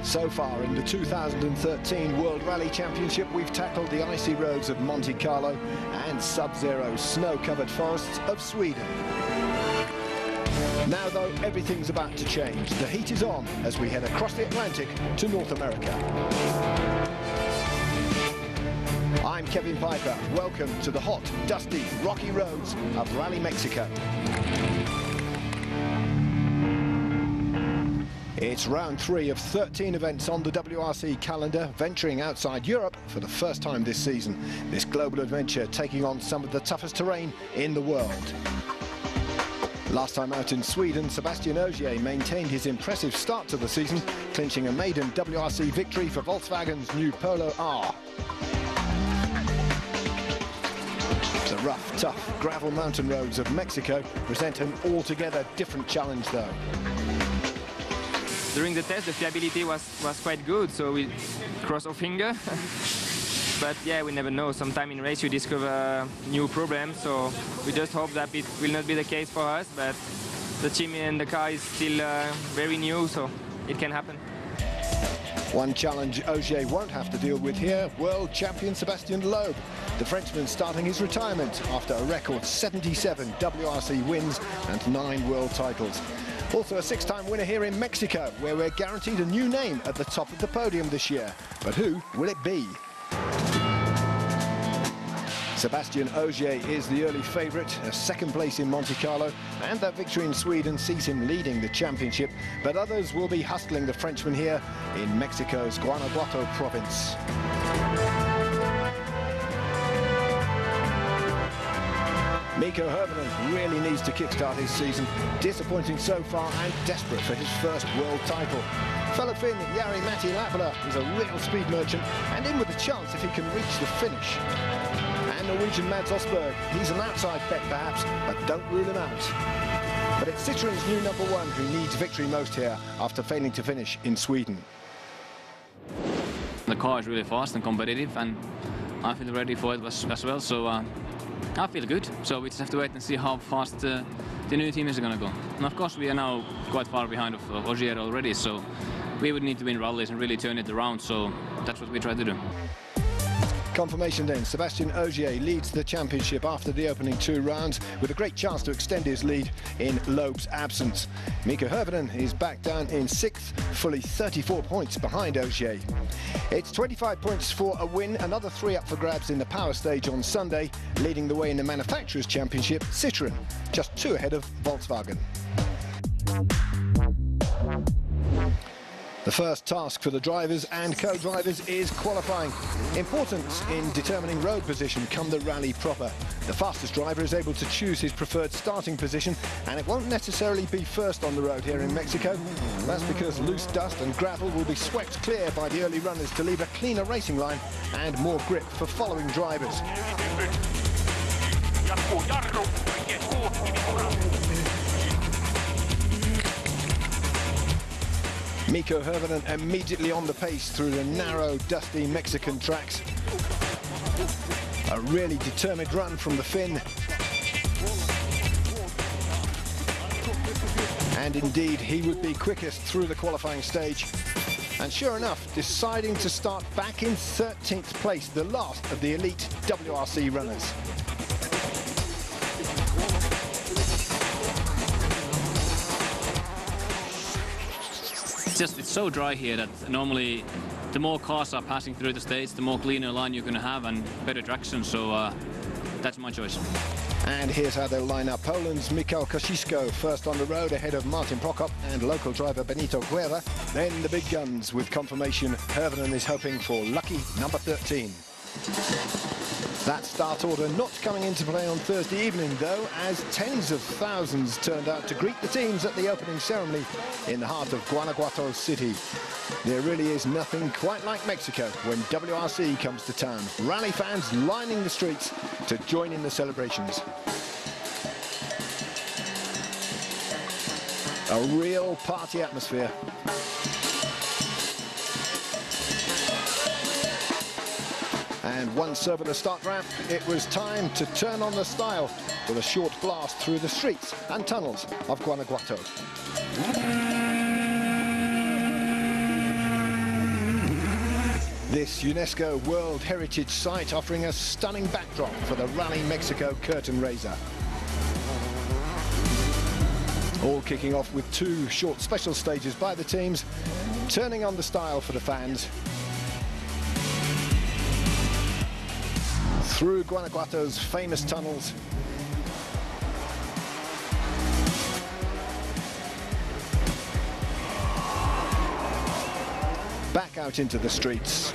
So far in the 2013 World Rally Championship, we've tackled the icy roads of Monte Carlo and sub-zero snow-covered forests of Sweden. Now, though, everything's about to change. The heat is on as we head across the Atlantic to North America. I'm Kevin Piper. Welcome to the hot, dusty, rocky roads of Rally Mexico. It's round 3 of 13 events on the WRC calendar, venturing outside Europe for the first time this season. This global adventure taking on some of the toughest terrain in the world. Last time out in Sweden, Sebastian Ogier maintained his impressive start to the season, clinching a maiden WRC victory for Volkswagen's new Polo R. The rough, tough gravel mountain roads of Mexico present an altogether different challenge, though. During the test, the fiability was quite good, so we cross our finger. But yeah, we never know. Sometime in race you discover new problems, so we just hope that it will not be the case for us. But the team and the car is still very new, so it can happen. One challenge Ogier won't have to deal with here, world champion Sebastian Loeb. The Frenchman starting his retirement after a record 77 WRC wins and 9 world titles. Also a 6-time winner here in Mexico, where we're guaranteed a new name at the top of the podium this year. But who will it be? Sebastian Ogier is the early favourite, a second place in Monte Carlo, and that victory in Sweden sees him leading the championship. But others will be hustling the Frenchman here in Mexico's Guanajuato province. Mikko Hirvonen really needs to kickstart his season. Disappointing so far and desperate for his first world title. Fellow Finn Jari-Matti Latvala is a real speed merchant and in with a chance if he can reach the finish. And Norwegian Mads Osberg, he's an outside bet perhaps, but don't rule him out. But it's Citroen's new #1 who needs victory most here after failing to finish in Sweden. The car is really fast and competitive, and I feel ready for it as well, so I feel good. So we just have to wait and see how fast the new team is going to go. And of course we are now quite far behind of Ogier already, so we would need to win rallies and really turn it around, so that's what we try to do. Confirmation then, Sebastian Ogier leads the championship after the opening 2 rounds with a great chance to extend his lead in Loeb's absence. Mikko Hirvonen is back down in 6th, fully 34 points behind Ogier. It's 25 points for a win, another 3 up for grabs in the power stage on Sunday. Leading the way in the Manufacturers' Championship, Citroen, just 2 ahead of Volkswagen. The first task for the drivers and co-drivers is qualifying. Important in determining road position come the rally proper. The fastest driver is able to choose his preferred starting position, and it won't necessarily be first on the road here in Mexico. That's because loose dust and gravel will be swept clear by the early runners to leave a cleaner racing line and more grip for following drivers. Mikko Hirvonen immediately on the pace through the narrow, dusty Mexican tracks. A really determined run from the Finn. And indeed, he would be quickest through the qualifying stage. And sure enough, deciding to start back in 13th place, the last of the elite WRC runners. It's so dry here that normally the more cars are passing through the stage, the more cleaner line you're going to have and better traction, so that's my choice. And here's how they'll line up. Poland's Michał Kosisko first on the road ahead of Martin Prokop and local driver Benito Guerra. Then the big guns with confirmation. Hirvonen is hoping for lucky number 13. That start order not coming into play on Thursday evening, though, as tens of thousands turned out to greet the teams at the opening ceremony in the heart of Guanajuato City. There really is nothing quite like Mexico when WRC comes to town. Rally fans lining the streets to join in the celebrations. A real party atmosphere. And once over the start ramp, it was time to turn on the style with a short blast through the streets and tunnels of Guanajuato. This UNESCO World Heritage Site offering a stunning backdrop for the Rally Mexico curtain raiser. All kicking off with 2 short special stages by the teams, turning on the style for the fans. Through Guanajuato's famous tunnels. Back out into the streets.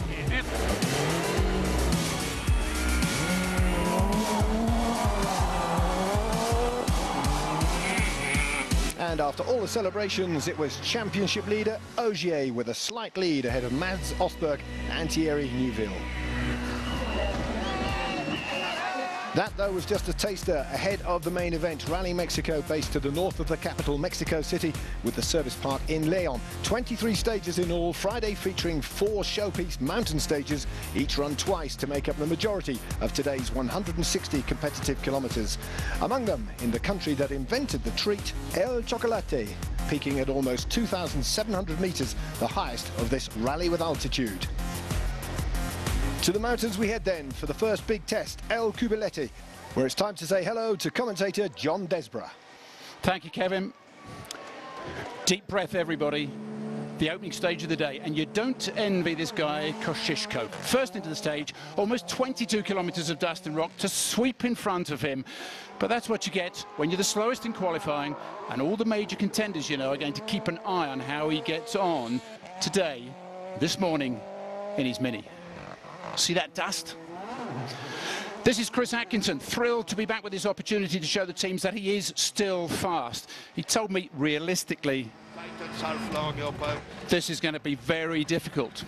And after all the celebrations, it was championship leader Ogier with a slight lead ahead of Mads Ostberg and Thierry Neuville. That, though, was just a taster ahead of the main event. Rally Mexico, based to the north of the capital, Mexico City, with the service park in Leon. 23 stages in all, Friday featuring 4 showpiece mountain stages, each run twice to make up the majority of today's 160 competitive kilometers. Among them, in the country that invented the treat, El Chocolate, peaking at almost 2,700 meters, the highest of this rally with altitude. To the mountains we head then for the first big test, El Cubilete, where it's time to say hello to commentator John Desborough. Thank you, Kevin. Deep breath, everybody. The opening stage of the day, and you don't envy this guy, Kosciuszko. First into the stage, almost 22 kilometers of dust and rock to sweep in front of him. But that's what you get when you're the slowest in qualifying, and all the major contenders, you know, are going to keep an eye on how he gets on today, this morning, in his Mini. See that dust? This is Chris Atkinson, thrilled to be back with this opportunity to show the teams that he is still fast. He told me, realistically, this is going to be very difficult.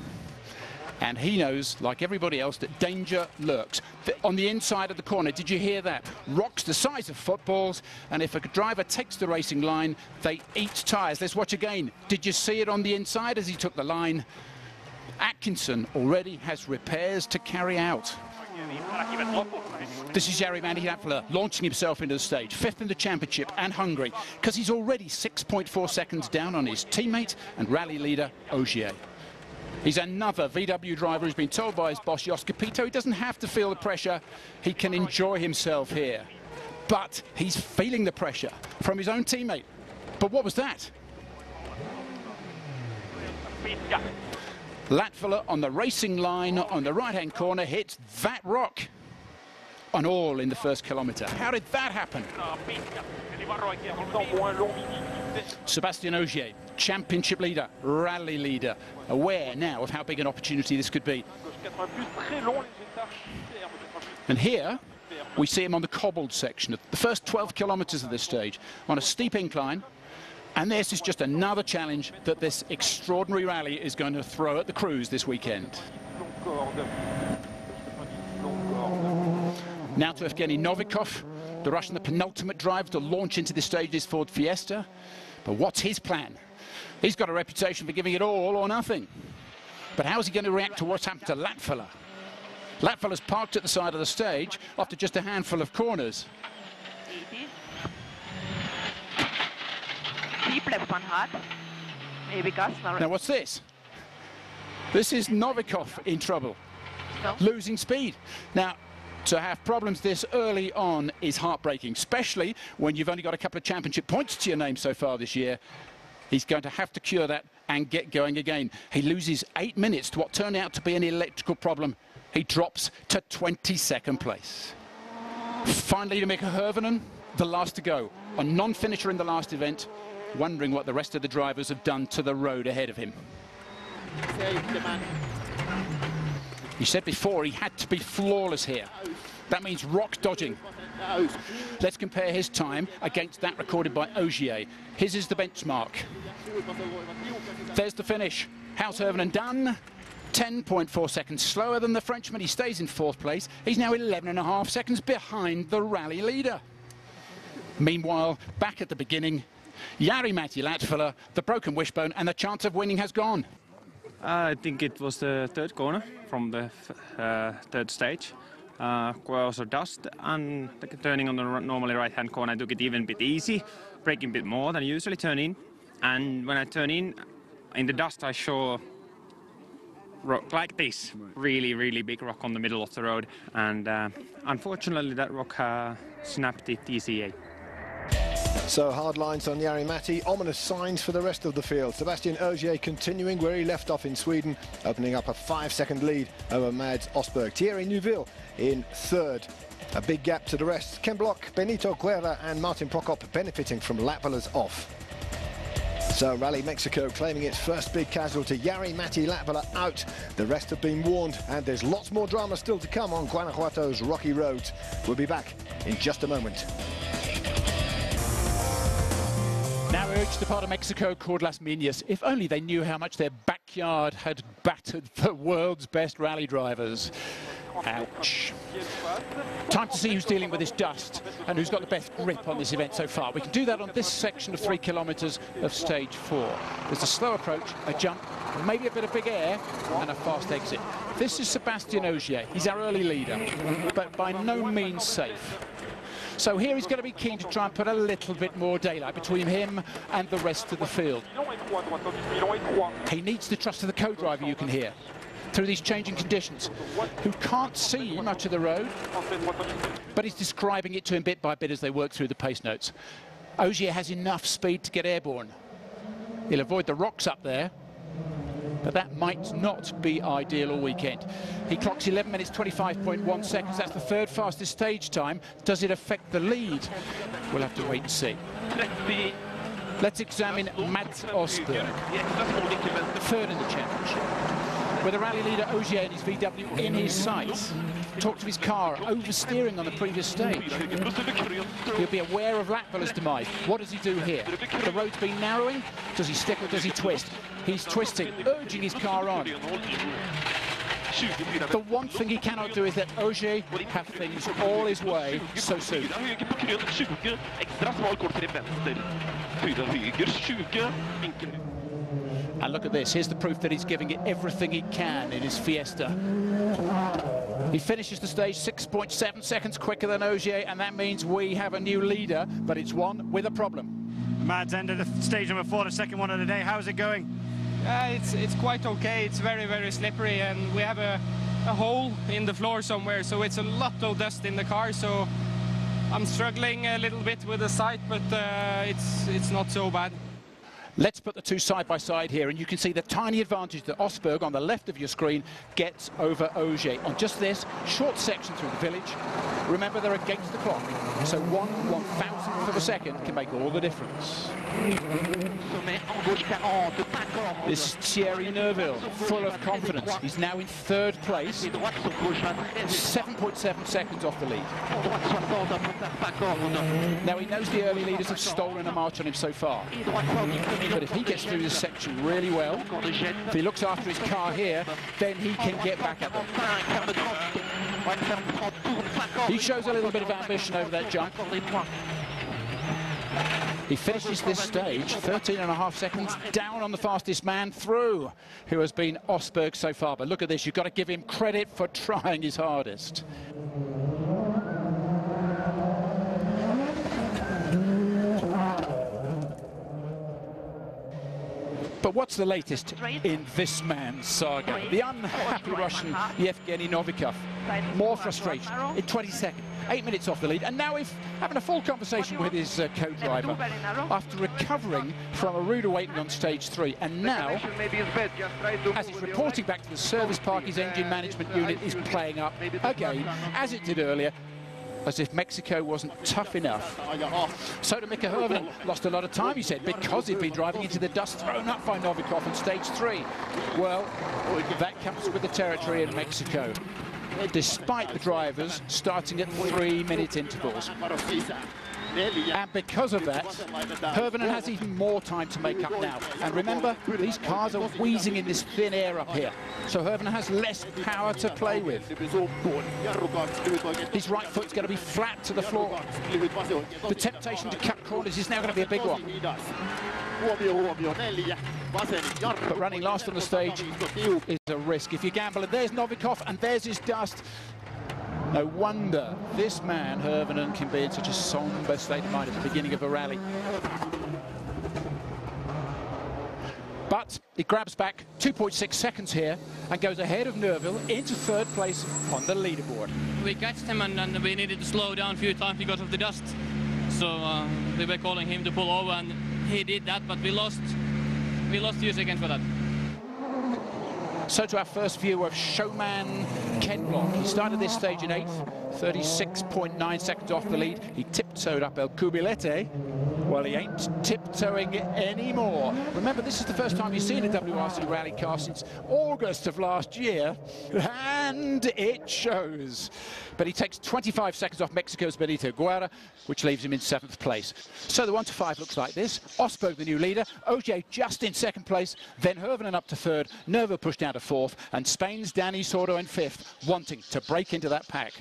And he knows, like everybody else, that danger lurks. On the inside of the corner, did you hear that? Rocks the size of footballs, and if a driver takes the racing line, they eat tyres. Let's watch again. Did you see it on the inside as he took the line? Atkinson already has repairs to carry out. This is Jari Vanderhapler launching himself into the stage, 5th in the championship and hungry, because he's already 6.4 seconds down on his teammate and rally leader Ogier. He's another VW driver who's been told by his boss Jos Capito he doesn't have to feel the pressure, he can enjoy himself here. But he's feeling the pressure from his own teammate. But what was that? Latvala on the racing line on the right-hand corner hits that rock on all in the first kilometre. How did that happen? Sébastien Ogier, championship leader, rally leader, aware now of how big an opportunity this could be. And here we see him on the cobbled section of the first 12 kilometres of this stage on a steep incline. And this is just another challenge that this extraordinary rally is going to throw at the crews this weekend. Now to Evgeny Novikov, the Russian, the penultimate driver to launch into this stage, this Ford Fiesta. But what's his plan? He's got a reputation for giving it all or nothing. But how's he going to react to what's happened to Latvala? Latvala's parked at the side of the stage after just a handful of corners. Now what's this? This is Novikov in trouble, losing speed. Now, to have problems this early on is heartbreaking, especially when you've only got a couple of championship points to your name so far this year. He's going to have to cure that and get going again. He loses 8 minutes to what turned out to be an electrical problem. He drops to 22nd place. Finally, to Mika Hirvonen, the last to go, a non-finisher in the last event, wondering what the rest of the drivers have done to the road ahead of him. He said before he had to be flawless here. That means rock dodging. Let's compare his time against that recorded by Ogier. His is the benchmark. There's the finish. How's Hirvonen done? 10.4 seconds slower than the Frenchman. He stays in 4th place. He's now 11.5 seconds behind the rally leader. Meanwhile, back at the beginning, Jari-Matti Latvala, the broken wishbone, and the chance of winning has gone. I think it was the 3rd corner from the 3rd stage. Quite also dust, and turning on the normally right-hand corner, I took it even a bit easy, braking a bit more than I usually turn in. And when I turn in the dust, I saw rock like this, really big rock on the middle of the road, and unfortunately that rock snapped the TCA. So hard lines on Jari Matti, ominous signs for the rest of the field. Sebastian Ogier continuing where he left off in Sweden, opening up a 5-second lead over Mads Osberg. Thierry Neuville in third. A big gap to the rest. Ken Block, Benito Guerra and Martin Prokop benefiting from Latvala's off. So Rally Mexico claiming its first big casualty. Jari Matti Latvala out. The rest have been warned, and there's lots more drama still to come on Guanajuato's rocky roads. We'll be back in just a moment. Now we reach the part of Mexico called Las Minas. If only they knew how much their backyard had battered the world's best rally drivers. Ouch. Time to see who's dealing with this dust and who's got the best grip on this event so far. We can do that on this section of 3 kilometres of stage 4. There's a slow approach, a jump, maybe a bit of big air and a fast exit. This is Sebastian Ogier. He's our early leader, but by no means safe. So here he's going to be keen to try and put a little bit more daylight between him and the rest of the field. He needs the trust of the co-driver, you can hear, through these changing conditions, who can't see much of the road, but he's describing it to him bit by bit as they work through the pace notes. Ogier has enough speed to get airborne. He'll avoid the rocks up there, but that might not be ideal all weekend. He clocks 11 minutes 25.1 seconds. That's the third fastest stage time. Does it affect the lead? We'll have to wait and see. Let's examine Mads Osberg, third in the championship. With the rally leader Ogier and his VW in his sights. Talked of his car oversteering on the previous stage. He'll be aware of Latvala's demise. What does he do here? The road's been narrowing. Does he stick or does he twist? He's twisting, urging his car on. The one thing he cannot do is let Ogier have things all his way so soon. And look at this, here's the proof that he's giving it everything he can in his Fiesta. He finishes the stage 6.7 seconds quicker than Ogier, and that means we have a new leader, but it's one with a problem. Mads ended the stage number 4, the second one of the day. How's it going? It's quite okay. It's very slippery, and we have a hole in the floor somewhere, so it's a lot of dust in the car, so I'm struggling a little bit with the sight, but it's not so bad. Let's put the two side by side here, and you can see the tiny advantage that Osberg on the left of your screen gets over Ogier on just this short section through the village. Remember, they're against the clock, so 1/1000th of a second can make all the difference. This is Thierry Neuville, full of confidence. He's now in third place, 7.7 seconds off the lead. Now he knows the early leaders have stolen a march on him so far. But if he gets through this section really well, if he looks after his car here, then he can get back at them. He shows a little bit of ambition over that jump. He finishes this stage 13.5 seconds down on the fastest man through, who has been Osberg so far. But look at this, you've got to give him credit for trying his hardest. But what's the latest in this man's saga? The unhappy Russian Yevgeny Novikov. More frustration in 20 seconds. 8 minutes off the lead, and now he's having a full conversation with his co-driver after recovering from a rude awakening on stage 3. And now, as he's reporting back to the service park, his engine management unit is playing up again, as it did earlier, as if Mexico wasn't tough enough. So to Mika Hirvonen lost a lot of time, he said, because he'd been driving into the dust thrown up by Novikov on stage 3. Well, that comes with the territory in Mexico, despite the drivers starting at 3-minute intervals. And because of that, Hirvonen has even more time to make up now. And remember, these cars are wheezing in this thin air up here, so Hirvonen has less power to play with. His right foot's going to be flat to the floor. The temptation to cut corners is now going to be a big one. But running last on the stage is a risk. If you gamble, and there's Novikov and there's his dust, no wonder this man, Hirvonen, can be in such a somber state of mind at the beginning of a rally. But But he grabs back 2.6 seconds here and goes ahead of Neuville into third place on the leaderboard. We catched him and we needed to slow down a few times because of the dust. So we were calling him to pull over and he did that, but we lost a few seconds for that. So to our first view of showman Ken Block. He started this stage in 8th, 36.9 seconds off the lead. He tiptoed up El Cubilete. Well, he ain't tiptoeing anymore. Remember, this is the first time you've seen a WRC rally car since August of last year, and it shows. But he takes 25 seconds off Mexico's Benito Guerra, which leaves him in 7th place. So the 1 to 5 looks like this. Osberg, the new leader. Ogier just in 2nd place. Then Hervinen up to 3rd. Neuville pushed down to 4th. And Spain's Danny Sordo in 5th, wanting to break into that pack.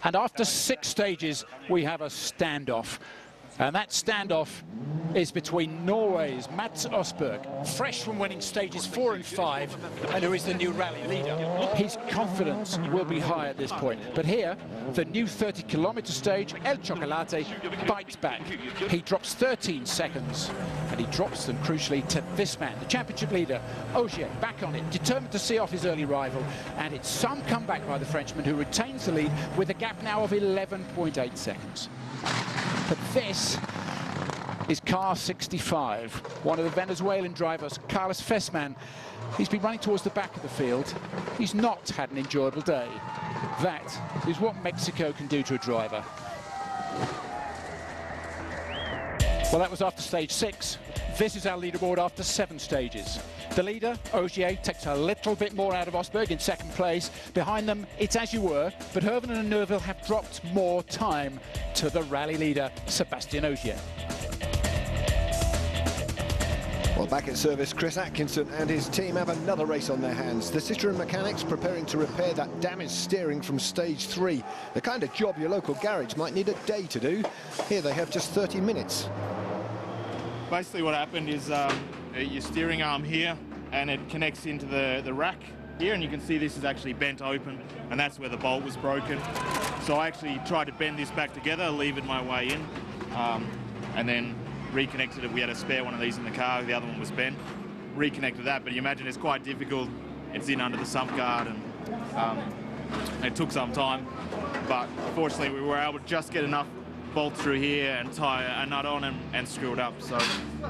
And after 6 stages, we have a standoff. And that standoff is between Norway's Mats Osberg, fresh from winning stages 4 and 5, and who is the new rally leader. His confidence will be high at this point. But here, the new 30-kilometer stage, El Chocolate, bites back. He drops 13 seconds, and he drops them crucially to this man, the championship leader, Ogier, back on it, determined to see off his early rival. And it's some comeback by the Frenchman, who retains the lead with a gap now of 11.8 seconds. But this is car 65, one of the Venezuelan drivers, Carlos Fesman. He's been running towards the back of the field. He's not had an enjoyable day. That is what Mexico can do to a driver. Well, that was after stage 6. This is our leaderboard after 7 stages. The leader, Ogier, takes a little bit more out of Osberg in 2nd place. Behind them, it's as you were, but Hervinen and Neuville have dropped more time to the rally leader, Sebastian Ogier. Well, back at service, Chris Atkinson and his team have another race on their hands. The Citroën mechanics preparing to repair that damaged steering from stage 3. The kind of job your local garage might need a day to do. Here they have just 30 minutes. Basically what happened is your steering arm here, and it connects into the rack here, and you can see this is actually bent open, and that's where the bolt was broken. So I actually tried to bend this back together, levered my way in, and then reconnected it. We had a spare one of these in the car, the other one was bent. Reconnected that, but you imagine it's quite difficult. It's in under the sump guard, and it took some time, but fortunately we were able to just get enough bolt through here and tie a nut on and screw it up. So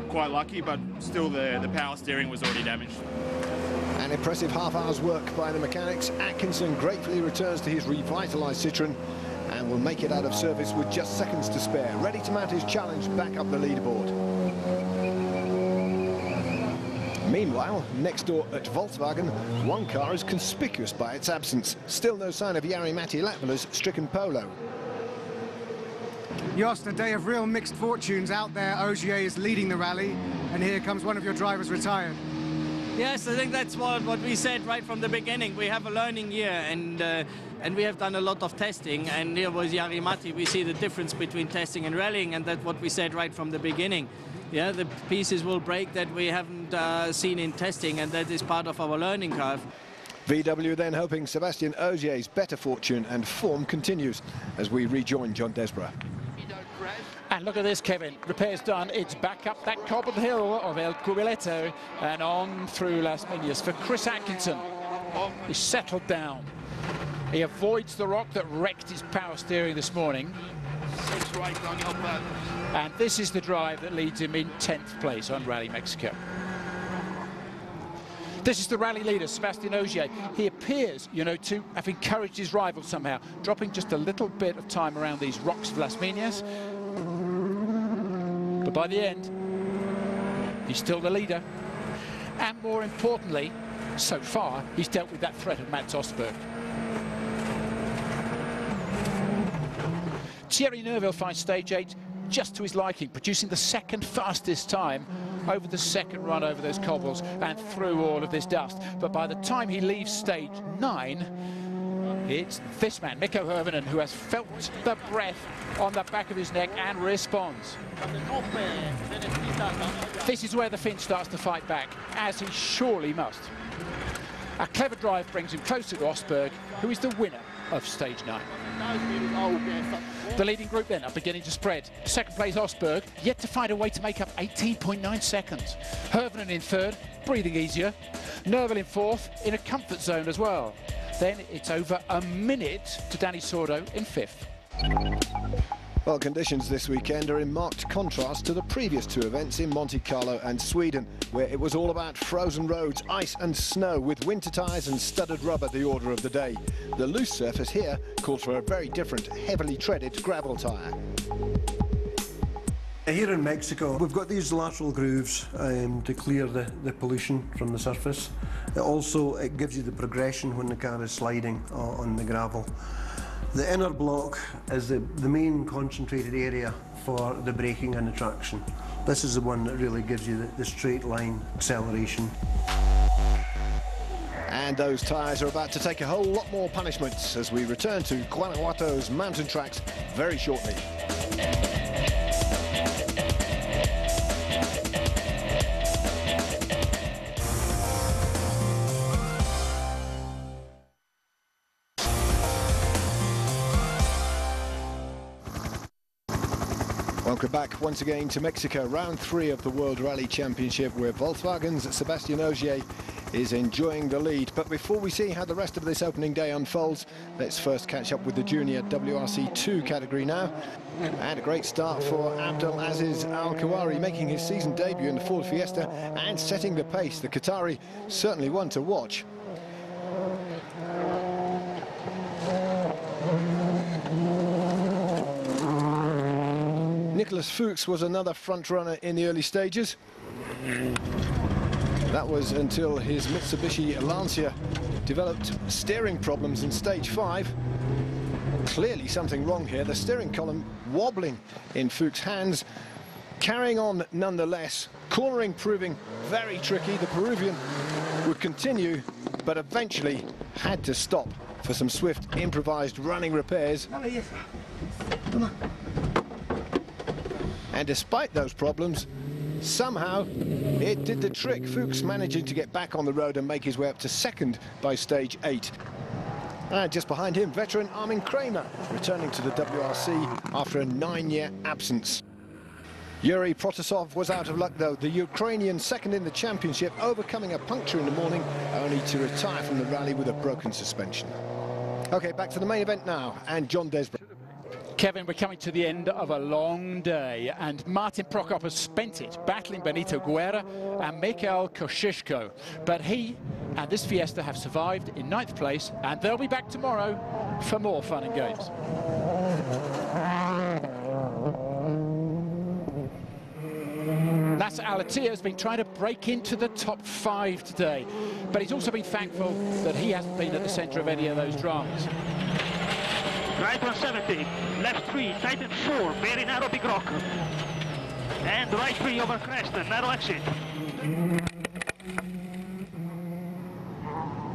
quite lucky, but still the power steering was already damaged. An impressive half hour's work by the mechanics. Atkinson gratefully returns to his revitalised Citroën and will make it out of service with just seconds to spare, ready to mount his challenge back up the leaderboard. Meanwhile, next door at Volkswagen, one car is conspicuous by its absence. Still no sign of Jari-Matti Latvala's stricken Polo. Jost, a day of real mixed fortunes out there. Ogier is leading the rally, and here comes one of your drivers retired. Yes, I think that's what we said right from the beginning. We have a learning year, and we have done a lot of testing, and here was Jari-Matti. We see the difference between testing and rallying, and that's what we said right from the beginning. Yeah, the pieces will break that we haven't seen in testing, and that is part of our learning curve. VW then hoping Sebastian Ogier's better fortune and form continues as we rejoin John Desborough. And look at this, Kevin. Repairs done. It's back up that cobbled hill of El Cubileto and on through Las Minas for Chris Atkinson. He's settled down. He avoids the rock that wrecked his power steering this morning. And this is the drive that leads him in 10th place on Rally Mexico. This is the rally leader, Sebastian Ogier. He appears, you know, to have encouraged his rival somehow, dropping just a little bit of time around these rocks of Las Minas. But by the end, he's still the leader. And more importantly, so far, he's dealt with that threat of Mats Osberg. Thierry Neuville finds stage 8 just to his liking, producing the 2nd fastest time over the 2nd run over those cobbles and through all of this dust. But by the time he leaves stage 9, it's this man, Mikko Hervinen, who has felt the breath on the back of his neck and responds. This is where the Finn starts to fight back, as he surely must. A clever drive brings him closer to Osberg, who is the winner of stage 9. The leading group then are beginning to spread. Second place Osberg, yet to find a way to make up 18.9 seconds. Hirvonen in third, breathing easier. Nerval in fourth, in a comfort zone as well. Then it's over a minute to Dani Sordo in fifth. Well, conditions this weekend are in marked contrast to the previous two events in Monte Carlo and Sweden, where it was all about frozen roads, ice and snow, with winter tyres and studded rubber the order of the day. The loose surface here calls for a very different, heavily treaded gravel tyre. Here in Mexico, we've got these lateral grooves to clear the pollution from the surface. It gives you the progression when the car is sliding on the gravel. The inner block is the main concentrated area for the braking and the traction. This is the one that really gives you the straight line acceleration. And those tyres are about to take a whole lot more punishments as we return to Guanajuato's mountain tracks very shortly. Welcome back once again to Mexico, round 3 of the World Rally Championship, where Volkswagen's Sébastien Ogier is enjoying the lead. But before we see how the rest of this opening day unfolds, let's first catch up with the junior WRC 2 category now. And a great start for Abdelaziz Al-Khawari, making his season debut in the Ford Fiesta and setting the pace. The Qatari certainly one to watch. Nicolas Fuchs was another front-runner in the early stages. That was until his Mitsubishi Lancia developed steering problems in stage 5. Clearly something wrong here. The steering column wobbling in Fuchs' hands. Carrying on nonetheless. Cornering proving very tricky. The Peruvian would continue, but eventually had to stop for some swift improvised running repairs. And despite those problems, somehow it did the trick. Fuchs managing to get back on the road and make his way up to second by stage 8. And just behind him, veteran Armin Kramer, returning to the WRC after a 9-year absence. Yuri Protasov was out of luck, though. The Ukrainian second in the championship, overcoming a puncture in the morning, only to retire from the rally with a broken suspension. OK, back to the main event now, and John Desborough. Kevin, we're coming to the end of a long day, and Martin Prokop has spent it battling Benito Guerra and Mikhail Koshishko. But he and this Fiesta have survived in 9th place, and they'll be back tomorrow for more fun and games. Nasser Al-Attiyah has been trying to break into the top 5 today, but he's also been thankful that he hasn't been at the centre of any of those dramas. Right 170, left 3, tighten 4, very narrow big rock. And right 3 over crest, narrow exit.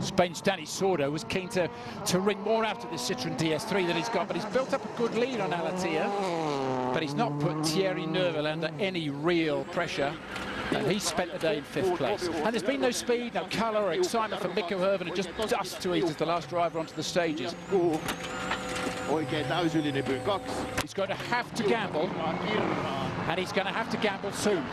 Spain's Dani Sordo was keen to wring more out of this Citroën DS3 that he's got, but he's built up a good lead on Al-Attiyah, but he's not put Thierry Neuville under any real pressure. And he's spent the day in 5th place. And there's been no speed, no colour or excitement for Mikko Hirvonen, just dust to eat as the last driver onto the stages. He's going to have to gamble, and he's going to have to gamble soon.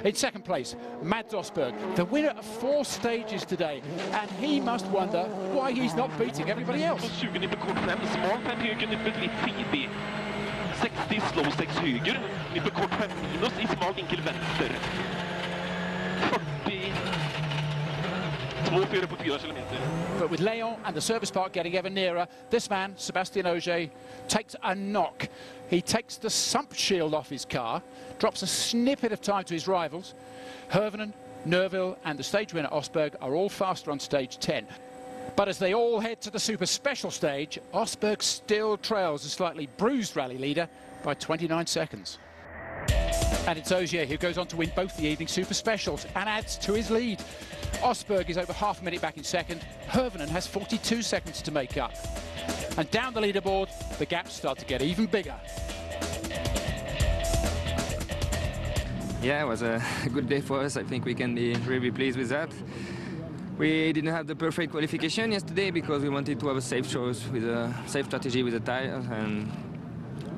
In 2nd place, Mads Osberg, the winner of 4 stages today, and he must wonder why he's not beating everybody else. 2,4 kilometer. But with Leon and the service park getting ever nearer, this man, Sébastien Ogier, takes a knock. He takes the sump shield off his car, drops a snippet of time to his rivals. Hirvonen, Neuville and the stage winner Osberg are all faster on stage 10. But as they all head to the super special stage, Osberg still trails the slightly bruised rally leader by 29 seconds. And it's Ogier who goes on to win both the evening super specials and adds to his lead. Osberg is over half a minute back in second. Hirvonen has 42 seconds to make up. And down the leaderboard, the gaps start to get even bigger. Yeah, it was a good day for us. I think we can be really pleased with that. We didn't have the perfect qualification yesterday because we wanted to have a safe choice with a safe strategy with the tires,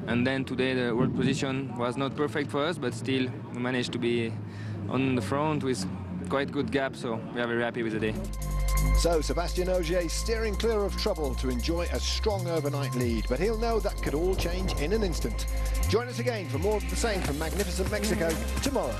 and then today the world position was not perfect for us, but still we managed to be on the front with quite good gap, so we are very happy with the day. So Sébastien Ogier steering clear of trouble to enjoy a strong overnight lead, but he'll know that could all change in an instant. Join us again for more of the same from magnificent Mexico tomorrow.